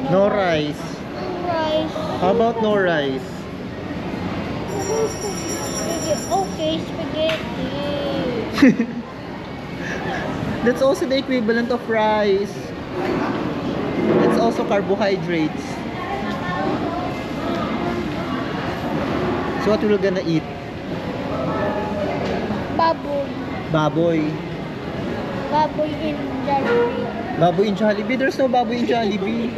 No rice. Rice. How about no rice? Okay, spaghetti. That's also the equivalent of rice. It's also carbohydrates. So what we're gonna eat? Baboy. Baboy. Baboy in Jollibee. Baboy in Jollibee? There's no baboy in Jollibee.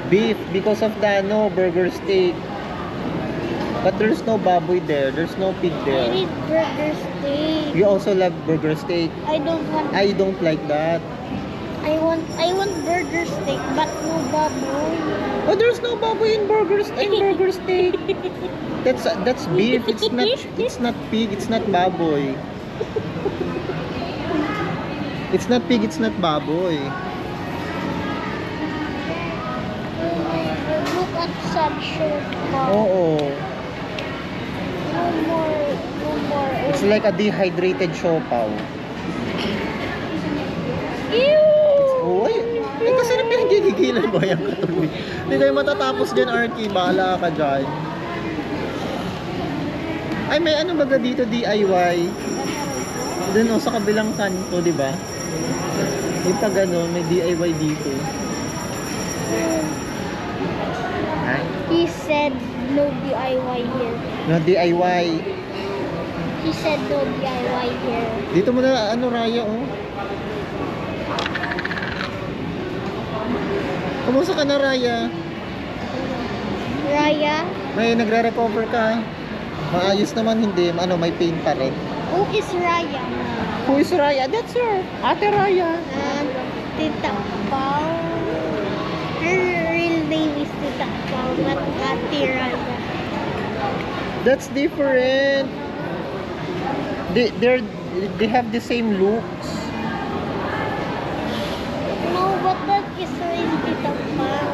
Beef because of the burger steak. But there's no baboy there. There's no pig I there. need burger steak. You also love burger steak. I don't want. I don't like that. I want burger steak, but no baboy. Oh, there's no baboy in burger steak. That's beef. It's not pig. It's not baboy. It's not pig. It's not baboy. Look at some short bar. Oo. No more. It's like a dehydrated siopaw. Ew! Oh, ay kasi na pinagigigilan mo yung katuloy. Hindi tayo matatapos dyan, Arky. Bahala ka dyan. Ay, may ano baga dito, DIY? Doon sa kabilang kanto, di ba? May pag ano, may DIY dito. Ha? He said no DIY here. No DIY. He said no DIY here. Dito mo na, Raya, oh. Kumusta ka na, Raya? Raya? May nagre-recover ka? Maayos naman, hindi. May pain pa rin. Who is Raya? Who is Raya? That's her. Ate Raya. Tita Pao. Her real name is Tita Pao, not Ate Raya. That's different. They have the same looks. No, but that is really Tita Pao.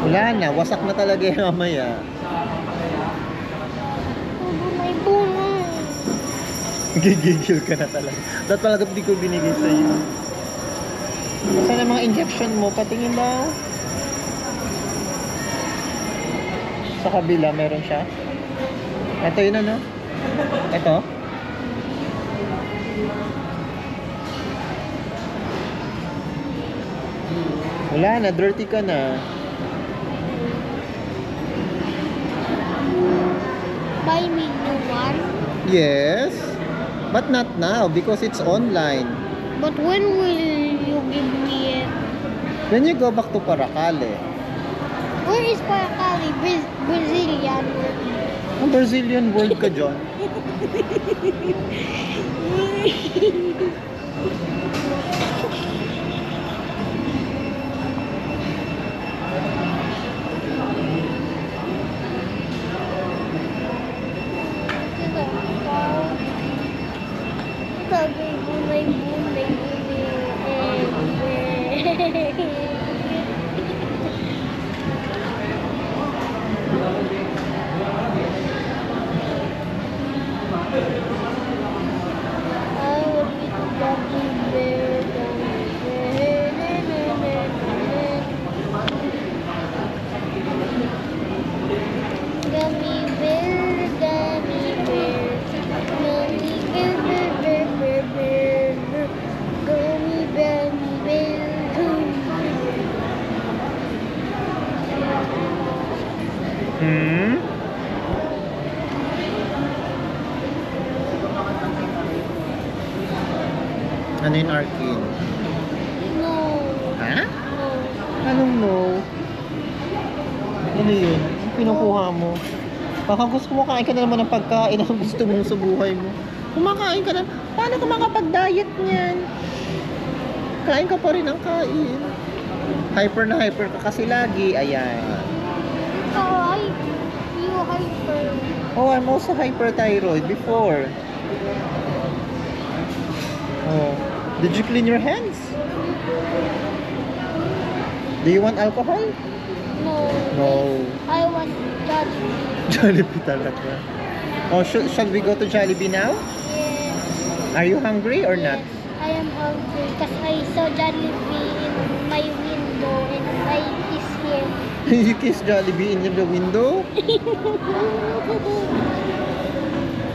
Wala na. Wasak na talaga yung mamaya. Bunay. Gigigil ka na talaga. Dapat talaga hindi ko binigay sa'yo. Saan ang mga injection mo? Patingin daw. Sa kabila, meron siya. Ito yun, ano? Ito? Wala na, dirty ka na. Buy me new one. Yes, but not now because it's online. But when will you give me it? When you go back to Paracale. Where is Paracali? Brazilian. Ang Brazilian world ka dyan. Ano yung Arkin? No. Ha? No. Anong no? Ano yun? Ang pinukuha mo? Baka gusto mo kain ka na naman ng pagkain ang gusto mo sa buhay mo. Kumakain ka na. Paano ka makapag-diet niyan? Kain ka pa rin ang kain. Hyper na hyper ka kasi lagi. Ayan. Oh, you hyper. Oh, I'm also hyperthyroid before. Oh. Did you clean your hands? Do you want alcohol? No. No. I want Jollibee. Jollibee talaga. Oh, shall we go to Jollibee now? Yes. Are you hungry or not? Yes, I am hungry because I saw Jollibee in my window and I is here. You kiss Jollibee in the window?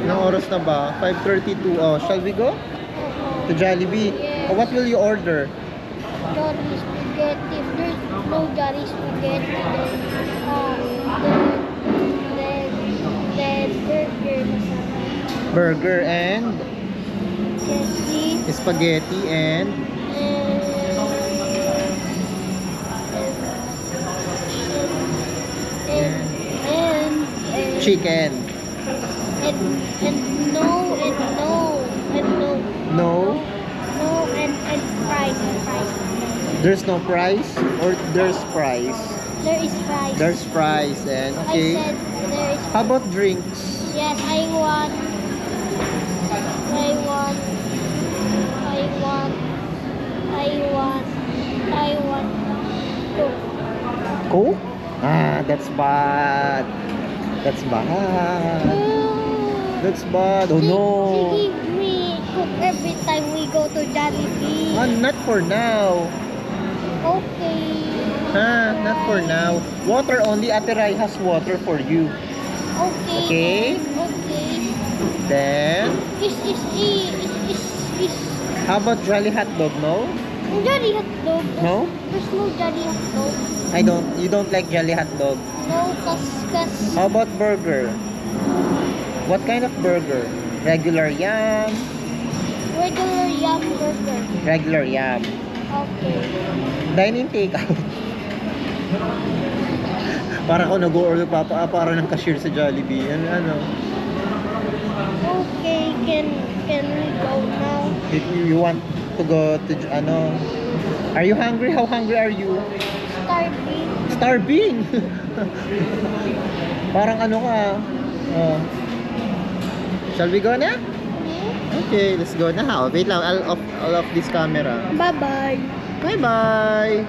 Anong oras na ba? 5:32. Oh, shall we go to Jollibee? Yes. Oh, what will you order? Jolly spaghetti. If there's no Jolly spaghetti, then burger masarap. Burger and Spaghetti. spaghetti and And chicken. and no No? and fries. There's no price or there's price? There is fries. There's price and I okay. said there is. How about drinks? Yes, I want Coke. Coke? Ah, that's bad. That's bad. That's bad. Oh She no. give me Coke every time we go to Jollibee. Not for now. Okay. Not for now. Water only. Ate Rai has water for you. Okay. Okay. Okay. Then, Is how about Jolly Hot Dog? No? Jolly hot dog? No? There's no Jolly hot dog. You don't like Jolly Hot Dog. No, cause How about burger? What kind of burger? Regular yam? regular yum burger. Regular yam. Okay. Dine-in takeout. Para ako nag-order para ng cashier sa Jollibee. Ano? Okay, can we go now? If you want to go to ano? Are you hungry? How hungry are you? Starving. Starving. Parang ano ka? Oh. Shall we go na? Okay, let's go na. Oh, wait lang, I'll off this camera. Bye-bye. Bye-bye.